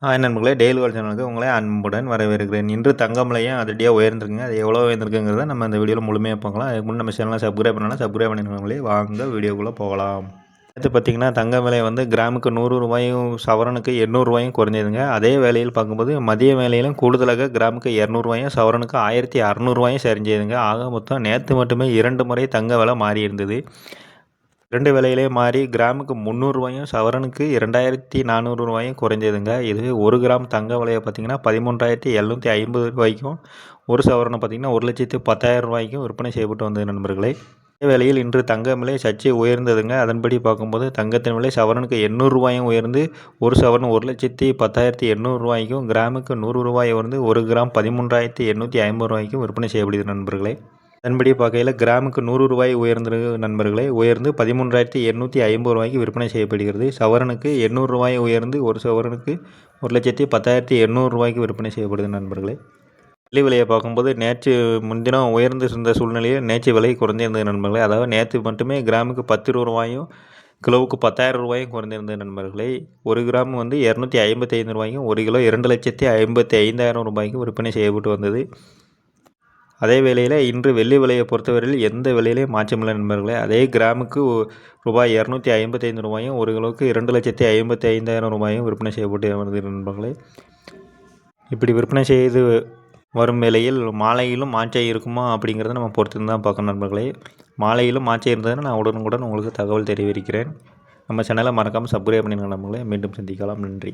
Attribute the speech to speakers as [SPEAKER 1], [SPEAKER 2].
[SPEAKER 1] Hi நண்பர்களே, daily world சேனலுக்கு உங்களை அன்புடன் வரவேற்கிறேன். இன்று தங்கம் விலையும் அதிரடியாக உயர்ந்திருக்குங்க. அது எவ்வளோ உயர்ந்திருக்குங்கிறத நம்ம இந்த வீடியோவில் முழுமையாக பார்க்கலாம். அதுக்கு முன்னாடி நம்ம சேனலை சப்ஸ்கிரைப் பண்ணலாம். சப்ஸ்கிரைப் பண்ணிருக்கவங்களே வாங்க வீடியோக்குள்ளே போகலாம். அடுத்து பார்த்தீங்கன்னா தங்க விலை வந்து கிராமுக்கு ரூ. 100 சவரனுக்கு ரூ. 800 குறைஞ்சதுங்க. அதே வேளையில் பார்க்கும்போது மதிய வேலையிலும் கூடுதலாக கிராமுக்கு ரூ. 200 சவரனுக்கு ரூ. 1600 சரிஞ்சதுங்க. ஆக மொத்தம் நேற்று மட்டுமே 2 முறை தங்க விலை மாறி இருந்தது. 2 விலையிலே மாறி கிராமுக்கு ரூ. 300 சவரனுக்கு ரூ. 2400 குறைஞ்சதுங்க. இதுவே 1 கிராம் தங்க விலையை பார்த்தீங்கன்னா ரூ. 13,750 ஒரு சவரனை பார்த்தீங்கன்னா ரூ. 1,10,000 விற்பனை செய்யப்பட்டு வந்தது நண்பர்களே. அதே வேளையில் இன்று தங்க விலை சற்றே உயர்ந்ததுங்க. அதன்படி பார்க்கும்போது தங்கத்தின் விலை சவரனுக்கு ரூ. 800 உயர்ந்து ஒரு சவரன் ரூ. 1,10,800 கிராமுக்கு ரூ. 100 உயர்ந்து 1 கிராம் ரூ. 13,850 விற்பனை செய்யப்படுகிறது நண்பர்களே. அதன்படி பார்க்கையில் கிராமுக்கு ரூ. 100 உயர்ந்திருக்கு நண்பர்களே. உயர்ந்து ரூ. 13,850 விற்பனை செய்யப்படுகிறது. சவரனுக்கு ரூ. 800 உயர்ந்து ஒரு சவரனுக்கு ரூ. 1,10,800 விற்பனை செய்யப்படுது நண்பர்களே. வெள்ளி விலையை பார்க்கும்போது நேற்று முன்தினம் உயர்ந்து இருந்த சூழ்நிலையில் நேற்று விலை குறைந்திருந்தது நண்பர்களே. அதாவது நேற்று மட்டுமே கிராமுக்கு ரூ. 10 கிலோவுக்கு ரூ. 10,000 குறைந்திருந்தது நண்பர்களே. ஒரு கிராம் வந்து ரூ. 255 ஒரு கிலோ ரூ. 2,55,000 விற்பனை செய்யப்பட்டு வந்தது. அதே வேளையில் இன்று வெள்ளி விலையை பொறுத்தவரையில் எந்த விலையிலையும் மாற்றமில்லை நண்பர்களே. அதே கிராமுக்கு ரூபாய் 255 ஒரு கிலோவுக்கு ரூ. 2,55,000 விற்பனை செய்யப்பட்டு வருது நண்பர்களே. இப்படி விற்பனை செய்து வரும் வேளையில் மாலையிலும் மாற்றம் இருக்குமா அப்படிங்கிறத நம்ம பொறுத்து தான் பார்க்கணும் நண்பர்களே. மாலையிலும் மாற்றம் இருந்ததுன்னா நான் உடனுக்குடன் உங்களுக்கு தகவல் தெரிவிக்கிறேன். நம்ம சேனலை மறக்காமல் சப்ஸ்கிரைப் பண்ணிடுங்க நண்பர்களே. மீண்டும் சந்திக்கலாம். நன்றி.